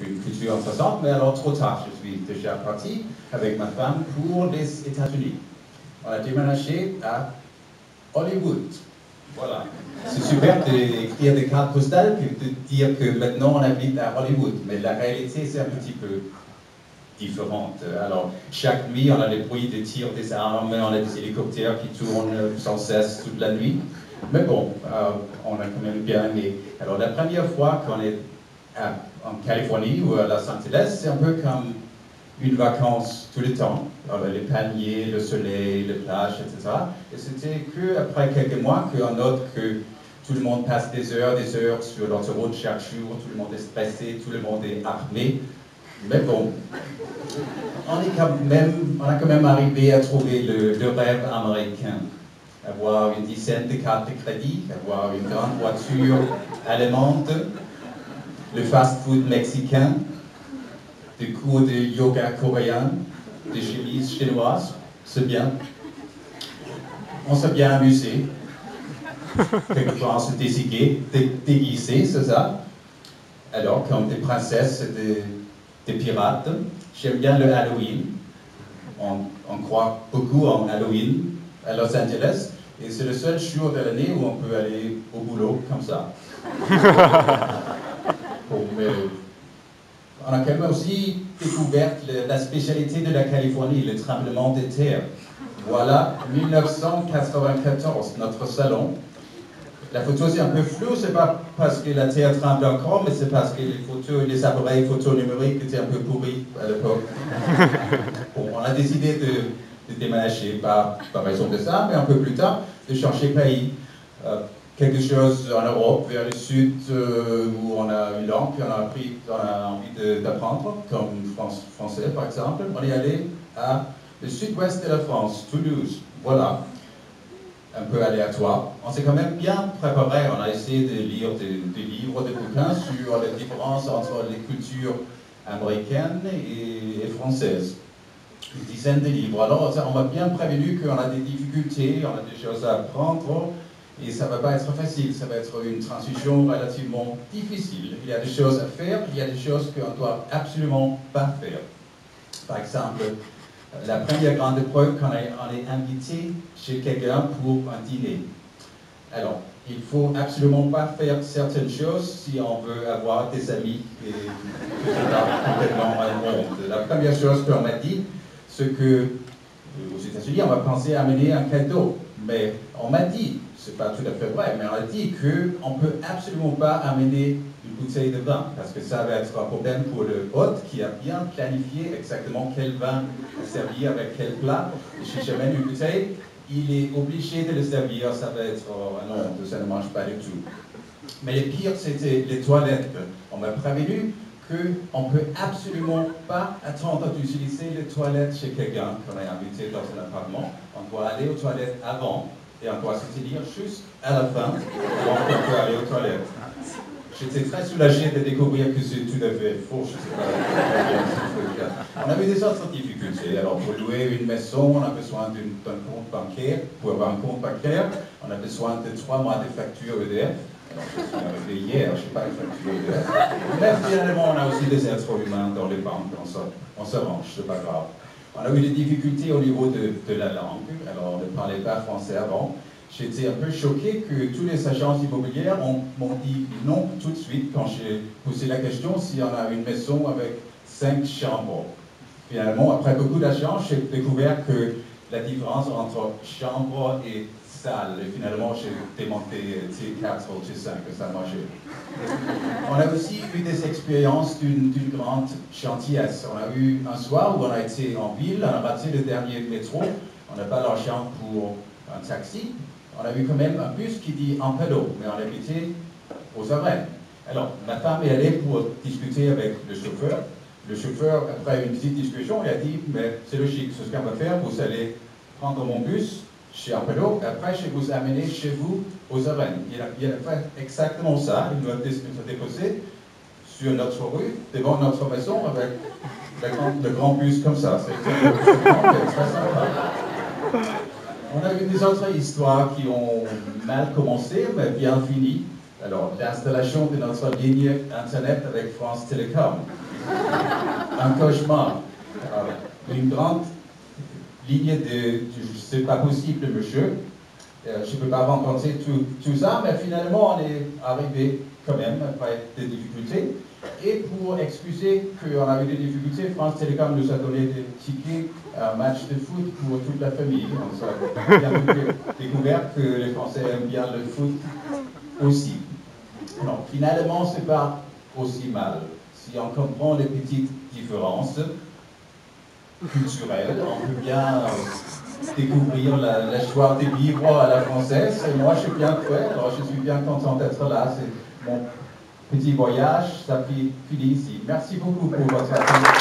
Une culture intéressante, mais alors trop tard, je suis déjà parti avec ma femme pour les États-Unis. On a déménagé à Hollywood. Voilà. C'est super d'écrire des cartes postales que de dire que maintenant on habite à Hollywood, mais la réalité c'est un petit peu différente. Alors, chaque nuit, on a les bruits des tirs des armes, on a des hélicoptères qui tournent sans cesse toute la nuit. Mais bon, on a quand même bien aimé. Alors, la première fois qu'on est en Californie ou à Los Angeles, c'est un peu comme une vacance tout le temps. Alors, les palmiers, le soleil, les plages, etc. Et c'était qu'après quelques mois qu'on note que tout le monde passe des heures sur l'autoroute chaque jour, tout le monde est stressé, tout le monde est armé. Mais bon, on a quand même arrivé à trouver le rêve américain. Avoir une dizaine de cartes de crédit, avoir une grande voiture allemande, le fast-food mexicain, des cours de yoga coréen, des chemises chinoises, c'est bien. On s'est bien amusé. Quelquefois on s'est déguisé, c'est ça. Alors, comme des princesses et des pirates. J'aime bien le Halloween. On croit beaucoup en Halloween à Los Angeles. Et c'est le seul jour de l'année où on peut aller au boulot comme ça. Bon, mais on a quand même aussi découvert la spécialité de la Californie, le tremblement de terre. Voilà, 1994, notre salon. La photo c'est un peu floue, c'est pas parce que la terre tremble encore, mais c'est parce que les appareils photo numériques étaient un peu pourris à l'époque. Bon, on a décidé de déménager, pas par raison de ça, mais un peu plus tard, de changer de pays. Quelque chose en Europe, vers le sud, où on a une langue, puis on a envie d'apprendre, comme français par exemple. On est allé à le sud-ouest de la France, Toulouse, voilà. Un peu aléatoire. On s'est quand même bien préparé, on a essayé de lire des livres, des bouquins sur les différences entre les cultures américaines et françaises. Une dizaine de livres. Alors on m'a bien prévenu qu'on a des difficultés, on a des choses à apprendre, et ça ne va pas être facile, ça va être une transition relativement difficile. Il y a des choses à faire, il y a des choses qu'on ne doit absolument pas faire. Par exemple, la première grande épreuve, quand on est invité chez quelqu'un pour un dîner. Alors, il ne faut absolument pas faire certaines choses si on veut avoir des amis et complètement à monde. La première chose qu'on m'a dit, c'est que aux États-Unis, on va penser à amener un cadeau. Mais on m'a dit, c'est pas tout à fait vrai, mais on a dit qu'on ne peut absolument pas amener une bouteille de vin, parce que ça va être un problème pour le hôte qui a bien planifié exactement quel vin servir avec quel plat. Et si j'amène une bouteille, il est obligé de le servir, ça va être non, ça ne marche pas du tout. Mais le pire, c'était les toilettes. On m'a prévenu qu'on ne peut absolument pas attendre d'utiliser les toilettes chez quelqu'un qu'on est invité dans un appartement. On doit aller aux toilettes avant et on doit se tenir juste à la fin avant qu'on peut aller aux toilettes. J'étais très soulagé de découvrir que c'est tout à fait faux. Je sais pas. On avait des autres difficultés. Alors, pour louer une maison, on a besoin d'un compte bancaire. Pour avoir un compte bancaire, on a besoin de 3 mois de facture EDF. Alors, je suis arrivé hier, je n'ai pas de facture EDF. Mais finalement, on a aussi des êtres humains dans les banques. On s'arrange, c'est pas grave. On a eu des difficultés au niveau de la langue. Alors, on ne parlait pas français avant. J'étais un peu choqué que toutes les agences immobilières m'ont dit non tout de suite quand j'ai posé la question si on a une maison avec 5 chambres. Finalement, après beaucoup d'agences, j'ai découvert que la différence entre chambre et salle, et finalement j'ai démonté T4 ou T5, ça marchait. On a aussi eu des expériences d'une grande gentillesse. On a eu un soir où on a été en ville, on a raté le dernier métro, on n'a pas l'argent pour un taxi. On a eu quand même un bus qui dit en pédalo, mais on habitait aux Arènes. Alors, ma femme est allée pour discuter avec le chauffeur. Le chauffeur, après une petite discussion, il a dit, mais c'est logique, ce qu'on va faire, vous allez prendre mon bus chez Ampelo, et après je vais vous amener chez vous aux Arènes. Il a fait exactement ça, il nous a déposé sur notre rue, devant notre maison, avec le grand bus comme ça. C'est très sympa. On a eu des autres histoires qui ont mal commencé, mais bien fini. Alors, l'installation de notre ligne Internet avec France Télécom. Un cauchemar. Une grande ligne de c'est pas possible, monsieur. Je ne peux pas rencontrer tout ça, mais finalement, on est arrivé quand même après des difficultés. Et pour excuser qu'on avait des difficultés, France Télécom nous a donné des tickets à un match de foot pour toute la famille. On a bien découvert que les Français aiment bien le foot aussi. Alors, finalement, ce n'est pas aussi mal. Si on comprend les petites différences culturelles, on peut bien découvrir la joie de vivre à la française. Et moi, je suis bien prêt, alors je suis bien content d'être là. C'est mon petit voyage, ça finit ici. Merci beaucoup pour votre attention.